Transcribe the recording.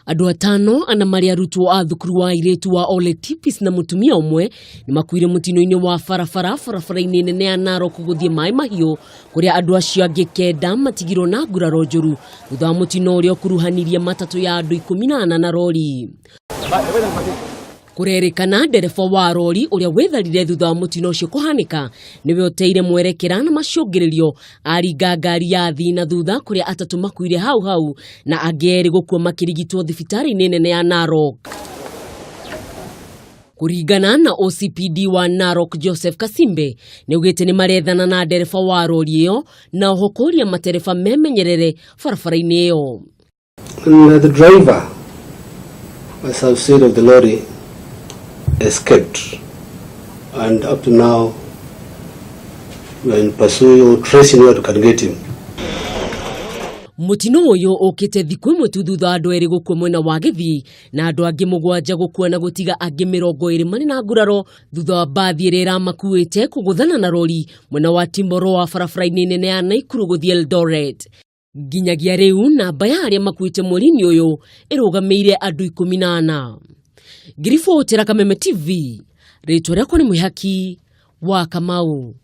Andũ atano ana marĩ arutwo a thukuru wa airĩtu wa Ole Tipis na mutumia ũmwe nĩ makuire mutino-inĩ wa barabara-inĩ nene ya Narok gũthiĩ Mai Mahiũ, kũrĩa andũ acio angĩ 9 matigirwo na nguraro njũru thutha wa mutino ũrĩa ũkuruhanirie matatũ ya andũ 14 na rori. Kurerikana ndereba wa rori ũrĩa wetharire thutha wa mutino ũcio kũhanĩka nĩwe ũteire mwerekera na macũngĩrĩrio aringa ngari ya thina thutha kũrĩa atatũ makuire hau na angĩ erĩ gũkua makĩrigitwo thibitarĩ-inĩ nene ya Narok. Kuringana na OCPD wa Narok Joseph Kasimbe nĩaugĩte nĩ marethana na ndereba wa rori ĩyo na oho kũria matereba memenyerere barabara-inĩ ĩyo. The driver, as I've said, of the lorry escaped, and up to now we are in pursuit or tracing where we can get him. Mutino ũyũ ũkĩte thikũ ĩmwe tu thutha andũ erĩ gũkua mwena wa Gĩthii na andũ angĩ 7 gũkua na gũtiga angĩ 20 marĩ na nguraro thutha wa mbathi ĩrĩa ĩramakuĩte kũgũthana na rori mwena wa Timboro wa barabara-inĩ nene ya Naikuru gũthiĩ Eldoret. Nginyagia rĩu namba ya arĩa makuĩte mweri-inĩ ũyũ ĩrũgamĩire andũ 14. Ngiribotera Kameme TV, rĩtwa rĩakwa nĩ Mwĩhaki wa Kamau.